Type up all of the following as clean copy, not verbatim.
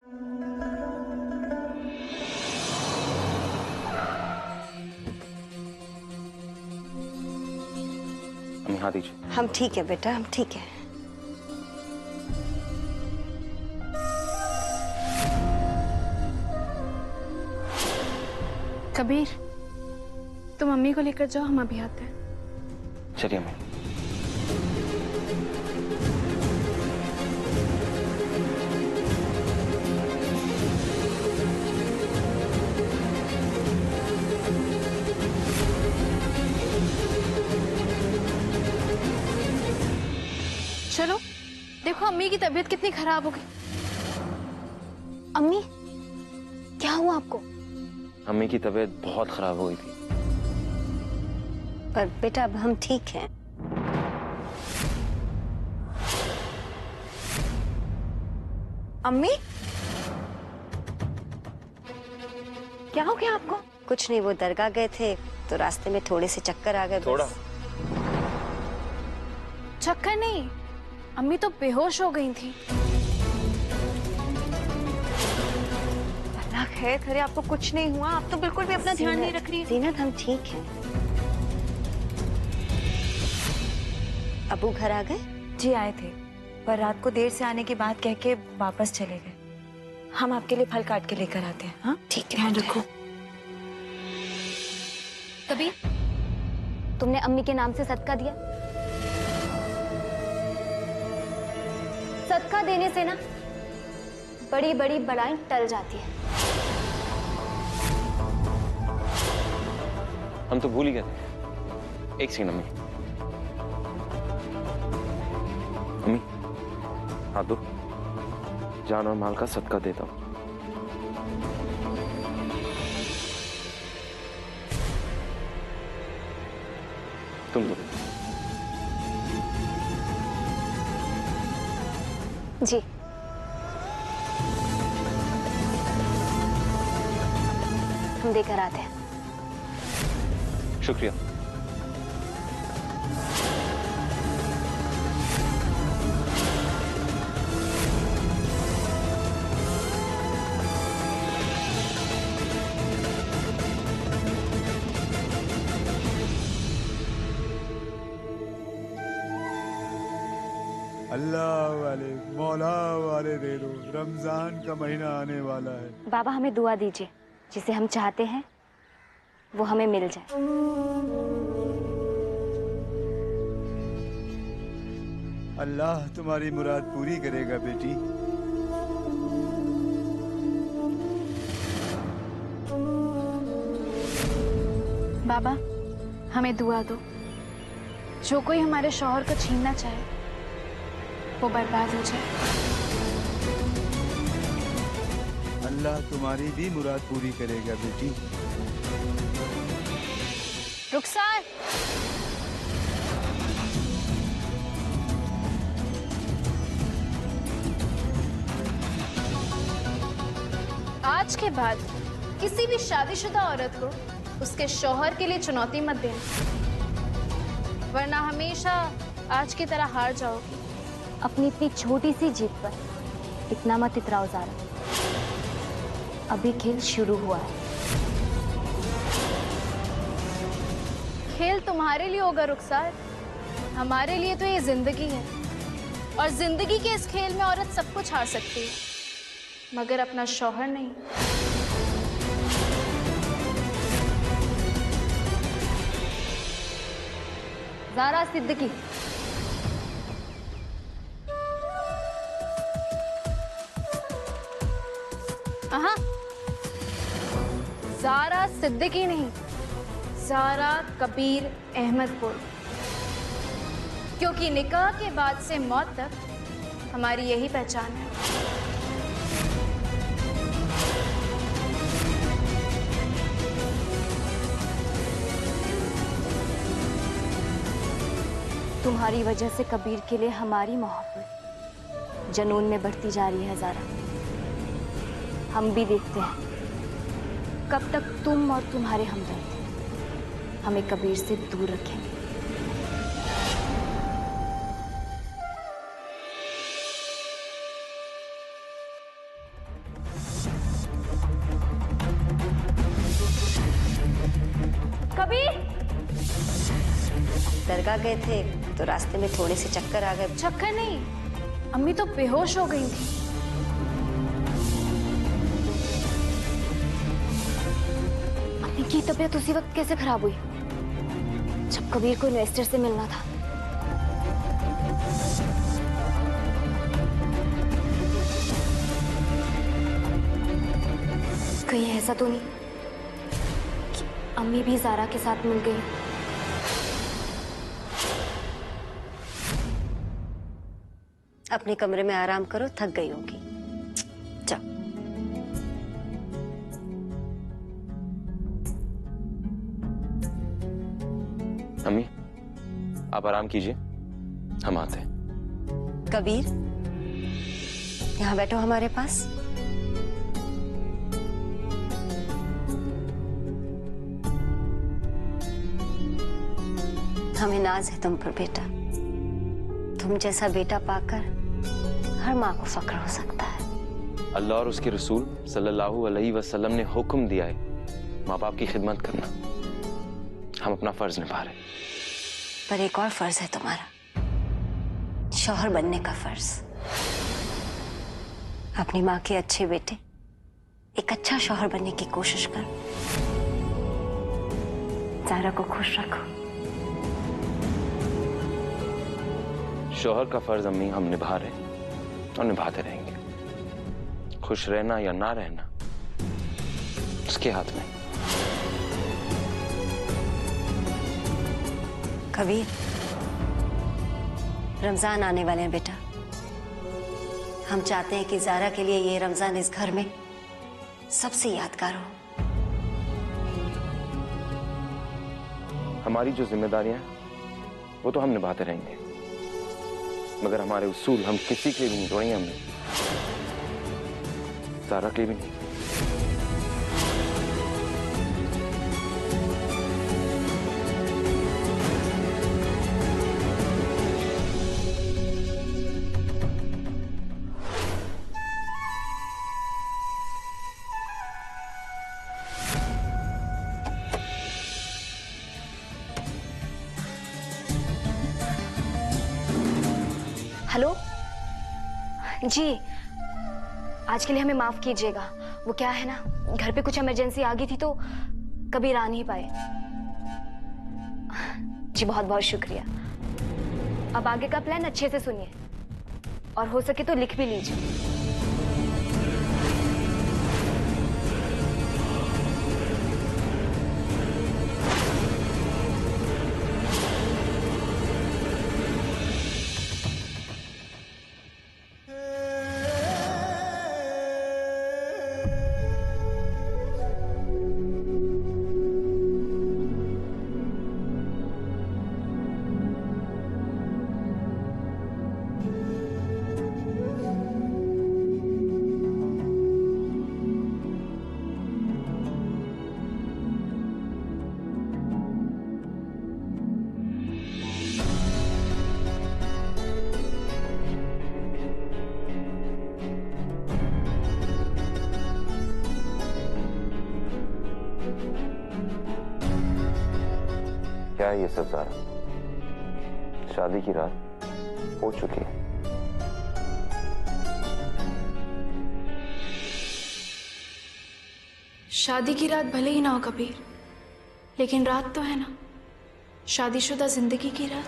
अम्मी हाथ दीजिए। हम ठीक है बेटा, हम ठीक है। कबीर, तुम मम्मी को लेकर जाओ, हम अभी आते हैं। चलिए अम्मी। चलो, देखो अम्मी की तबीयत कितनी खराब हो गई। अम्मी, क्या हुआ आपको? अम्मी की तबीयत बहुत खराब हो गई थी। पर बेटा अब हम ठीक हैं। अम्मी, क्या हो गया आपको? कुछ नहीं, वो दरगाह गए थे तो रास्ते में थोड़े से चक्कर आ गए। थोड़ा? चक्कर नहीं, अम्मी तो बेहोश हो गई थी। अल्लाह खैर करे, आपको कुछ नहीं हुआ? आप तो बिल्कुल भी अपना ध्यान नहीं रख रही है। जीनत, हम ठीक हैं। अबू घर आ गए? जी आए थे, पर रात को देर से आने की बात कह के वापस चले गए। हम आपके लिए फल काट के लेकर आते हैं। हाँ ठीक है, ध्यान रखो। कबीर, तुमने अम्मी के नाम से सदका दिया? सदका देने से ना बड़ी बड़ी बड़ाई टल जाती है। हम तो भूल ही गए थे। एक सेकंड अम्मी। अम्मी हाथ दो, जान और माल का सदका देता हूँ। तुम दो। जी। हम देकर आते हैं। शुक्रिया। अल्लाह वाले मौला वाले दे दो, रमजान का महीना आने वाला है। बाबा हमें दुआ दीजिए, जिसे हम चाहते हैं वो हमें मिल जाए। अल्लाह तुम्हारी मुराद पूरी करेगा बेटी। बाबा, हमें दुआ दो। जो कोई हमारे शौहर को छीनना चाहे वो बर्बाद हो जाए। अल्लाह तुम्हारी भी मुराद पूरी करेगा बेटी। रुखसार, आज के बाद किसी भी शादीशुदा औरत को उसके शौहर के लिए चुनौती मत देना, वरना हमेशा आज की तरह हार जाओगी। अपनी इतनी छोटी सी जीत पर इतना मत इतराओ ज़ारा। अभी खेल शुरू हुआ है। खेल तुम्हारे लिए होगा रुखसार, हमारे लिए तो ये जिंदगी है। और जिंदगी के इस खेल में औरत सब कुछ हार सकती है, मगर अपना शौहर नहीं। ज़ारा सिद्दीकी, हाँ, ज़ारा सिद्दीकी नहीं, ज़ारा कबीर अहमदपुर। क्योंकि निकाह के बाद से मौत तक हमारी यही पहचान है। तुम्हारी वजह से कबीर के लिए हमारी मोहब्बत जनून में बढ़ती जा रही है ज़ारा। हम भी देखते हैं कब तक तुम और तुम्हारे हमदर्द हमें कबीर से दूर रखेंगे। दरगाह गए थे तो रास्ते में थोड़े से चक्कर आ गए। चक्कर नहीं, अम्मी तो बेहोश हो गई थी। अम्मी की तबीयत उसी वक्त कैसे खराब हुई जब कबीर को इन्वेस्टर से मिलना था? कहीं ऐसा तो नहीं कि अम्मी भी ज़ारा के साथ मिल गई? अपने कमरे में आराम करो, थक गई होगी। जाओ। अम्मी आप आराम कीजिए, हम आते हैं। कबीर, यहाँ बैठो हमारे पास। हमें नाज है तुम पर बेटा। तुम जैसा बेटा पाकर हर माँ को फक्र हो सकता है। अल्लाह और उसके रसूल सल्लल्लाहु अलैहि वसल्लम ने हुक्म दिया है माँ बाप की खिदमत करना। हम अपना फर्ज निभा रहे। पर एक और फर्ज है तुम्हारा, शौहर बनने का फर्ज। अपनी माँ के अच्छे बेटे, एक अच्छा शौहर बनने की कोशिश करो। ज़ारा को खुश रखो। शौहर का फर्ज अम्मी हम निभा रहे और निभाते रहेंगे। खुश रहना या ना रहना उसके हाथ में। कबीर, रमजान आने वाले हैं बेटा। हम चाहते हैं कि ज़ारा के लिए ये रमजान इस घर में सबसे यादगार हो। हमारी जो जिम्मेदारियां हैं वो तो हम निभाते रहेंगे, मगर हमारे उसूल हम किसी के लिए भी नहीं तोड़ेंगे। हमने ज़ारा के लिए भी नहीं। हेलो जी, आज के लिए हमें माफ कीजिएगा। वो क्या है ना, घर पे कुछ इमरजेंसी आ गई थी तो कबीर आ नहीं पाए। जी बहुत बहुत शुक्रिया। अब आगे का प्लान अच्छे से सुनिए और हो सके तो लिख भी लीजिए। क्या है ये सब ज़ारा? शादी की रात हो चुकी है। शादी की रात भले ही ना हो कबीर, लेकिन रात तो है ना, शादीशुदा जिंदगी की रात।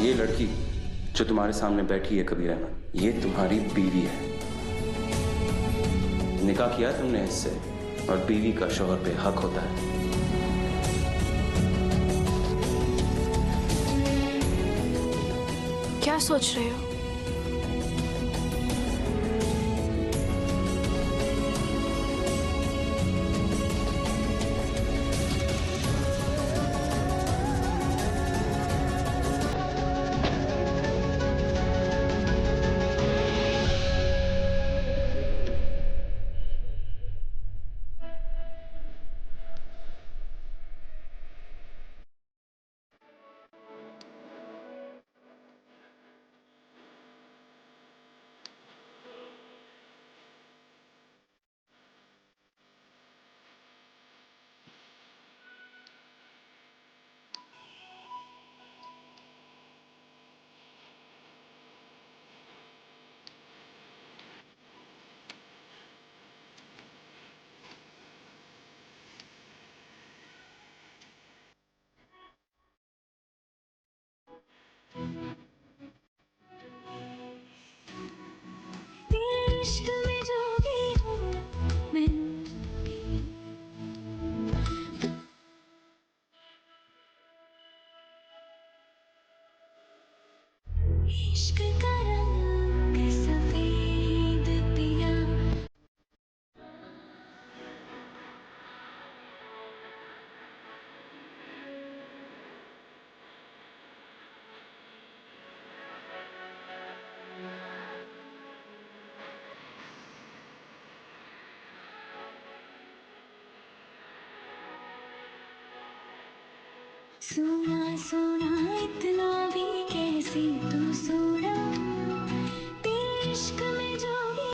ये लड़की जो तुम्हारे सामने बैठी है कबीर अहमद, ये तुम्हारी बीवी है। निकाह किया तुमने इससे, और बीवी का शौहर पे हक होता है। क्या सोच रहे हो? सुना सुना इतना भी कैसी तू सुना तेरे इश्क में जो भी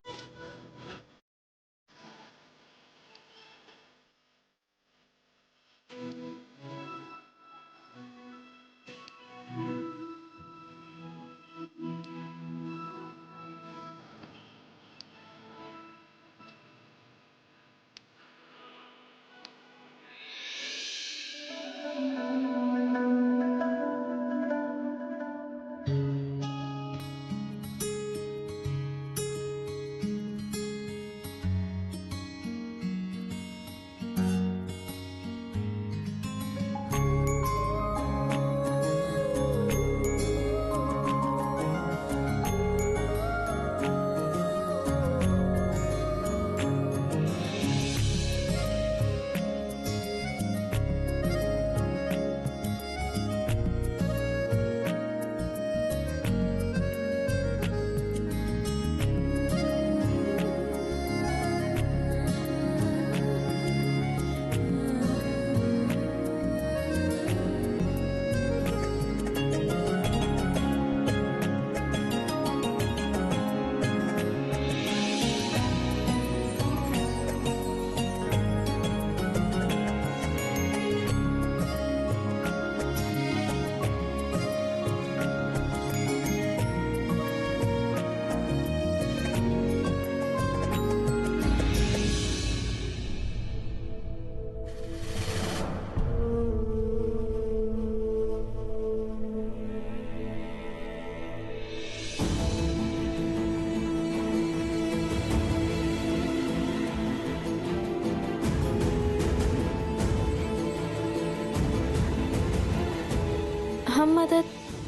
हम मदद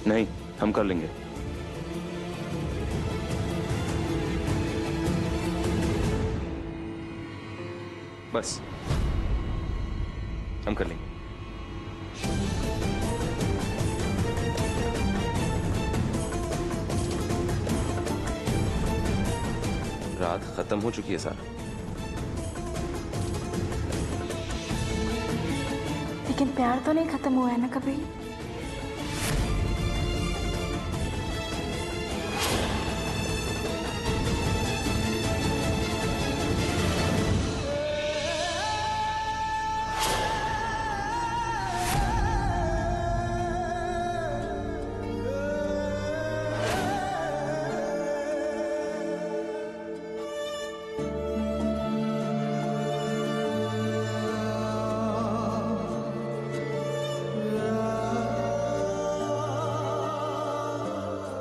नहीं, हम कर लेंगे। बस हम कर लेंगे। रात खत्म हो चुकी है सारा। लेकिन प्यार तो नहीं खत्म हुआ है ना कभी।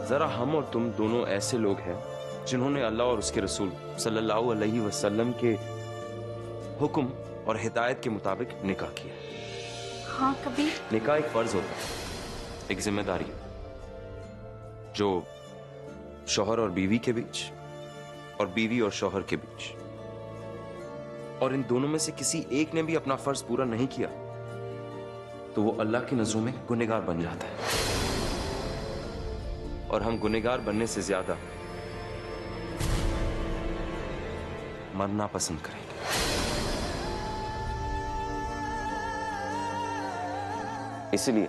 जरा हम और तुम दोनों ऐसे लोग हैं जिन्होंने अल्लाह और उसके रसूल सल्लल्लाहु अलैहि वसल्लम के हुक्म और हिदायत के मुताबिक निकाह किया। हाँ कभी निकाह एक फर्ज होता है, एक जिम्मेदारी जो शौहर और बीवी के बीच और बीवी और शौहर के बीच, और इन दोनों में से किसी एक ने भी अपना फर्ज पूरा नहीं किया तो वो अल्लाह की नजरों में गुनहगार बन जाता है। और हम गुनहगार बनने से ज्यादा मरना पसंद करेंगे। इसलिए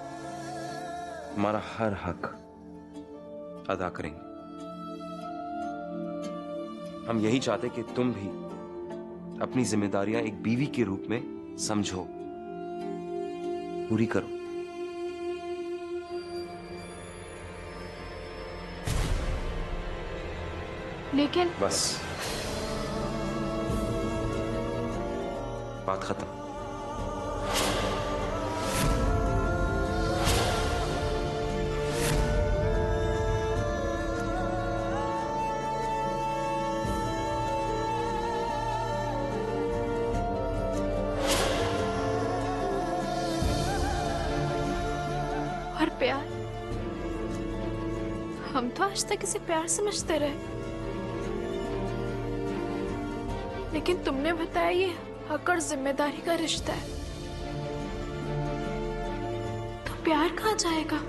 हमारा हर हक अदा करेंगे। हम यही चाहते कि तुम भी अपनी जिम्मेदारियां एक बीवी के रूप में समझो, पूरी करो। लेकिन बस बात खत्म। और प्यार, हम तो आज तक इसे प्यार समझते रहे, लेकिन तुमने बताया ये हक और जिम्मेदारी का रिश्ता है, तो प्यार कहाँ जाएगा?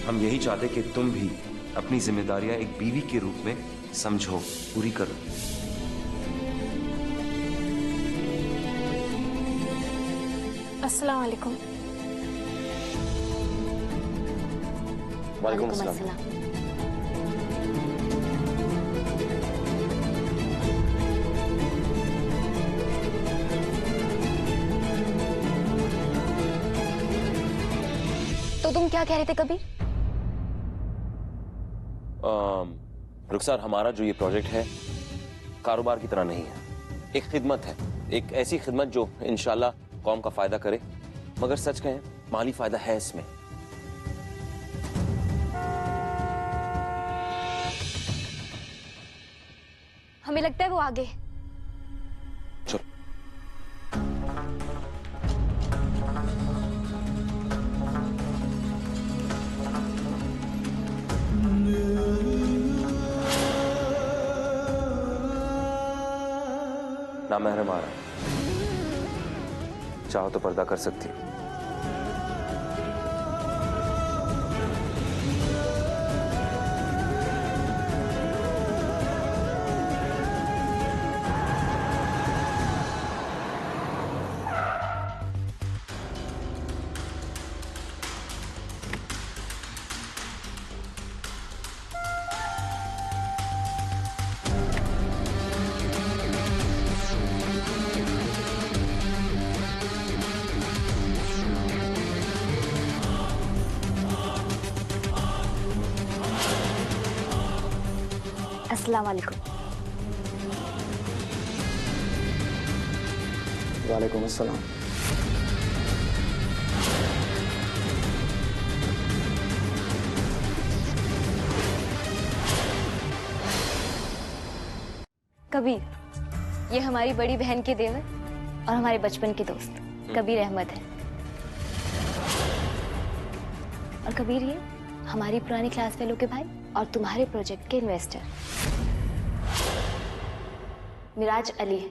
हम यही चाहते कि तुम भी अपनी जिम्मेदारियां एक बीवी के रूप में समझो, पूरी करो। अस्सलाम वालेकुम। वालेकुम अस्सलाम। तो तुम क्या कह रहे थे कबीर? रुखसार, हमारा जो ये प्रोजेक्ट है कारोबार की तरह नहीं है, एक खिदमत है, एक ऐसी खिदमत जो इंशाल्लाह कौम का फायदा करे। मगर सच कहें, माली फायदा है इसमें। हमें लगता है वो आगे। चलो। नामहरम आ रहा है, चाहो तो पर्दा कर सकती हो। अस्सलाम वालेकुम। वालेकुम अस्सलाम। कबीर, ये हमारी बड़ी बहन के देवर और हमारे बचपन के दोस्त कबीर अहमद है। और कबीर, ये हमारी पुरानी क्लास फेलो के भाई और तुम्हारे प्रोजेक्ट के इन्वेस्टर मिराज अली है।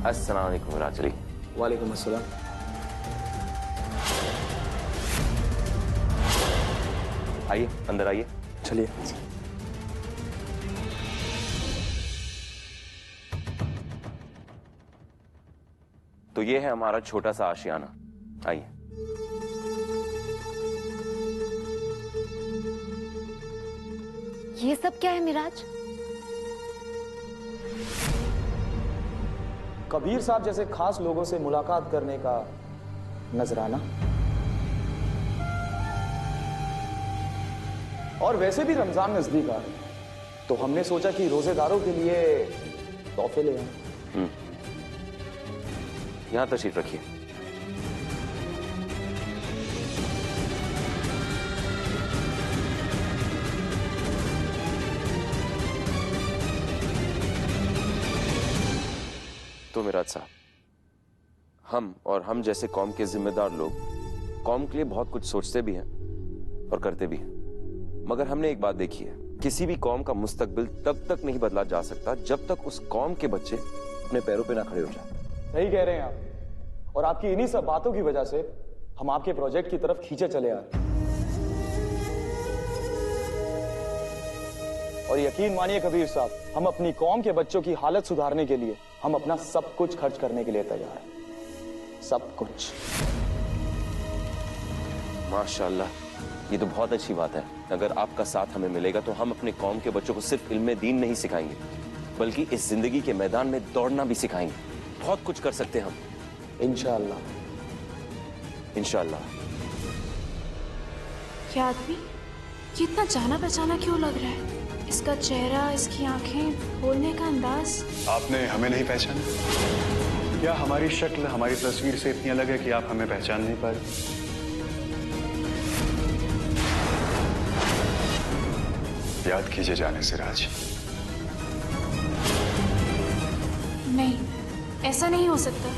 अस्सलाम वालेकुम मिराज अली। वालेकुम अस्सलाम। आइए, अंदर आइए। चलिए। तो ये है हमारा छोटा सा आशियाना। आइए। ये सब क्या है मिराज? कबीर साहब जैसे खास लोगों से मुलाकात करने का नजराना। और वैसे भी रमजान नजदीक आ रही है, तो हमने सोचा कि रोजेदारों के लिए तोहफे ले आए। यहां तशरीफ रखिए। तो मिराज साहब, हम जैसे कौम के जिम्मेदार लोग कौम के लिए बहुत कुछ सोचते भी हैं और करते भी हैं, मगर हमने एक बात देखी है, किसी भी कौम का मुस्तकबिल तब तक नहीं बदला जा सकता जब तक उस कौम के बच्चे अपने पैरों पे ना खड़े हो जाए। सही कह रहे हैं आप, और आपकी इन्हीं सब बातों की वजह से हम आपके प्रोजेक्ट की तरफ खींचे चले आ रहे हैं। और यकीन मानिए कबीर साहब, हम अपनी कौम के बच्चों की हालत सुधारने के लिए हम अपना सब कुछ खर्च करने के लिए तैयार हैं, सब कुछ। माशाल्लाह, ये तो बहुत अच्छी बात है। अगर आपका साथ हमें मिलेगा तो हम अपने कौम के बच्चों को सिर्फ इल्म दीन नहीं सिखाएंगे, बल्कि इस जिंदगी के मैदान में दौड़ना भी सिखाएंगे। बहुत कुछ कर सकते हैं हम, इंशाअल्लाह। इंशाअल्लाह। ये आदमी ये इतना जाना पहचाना क्यों लग रहा है? इसका चेहरा, इसकी आंखें, बोलने का अंदाज। आपने हमें नहीं पहचाना? क्या हमारी शक्ल हमारी तस्वीर से इतनी अलग है कि आप हमें पहचान नहीं पा रहे? याद कीजिए जाने से राज। नहीं, ऐसा नहीं हो सकता।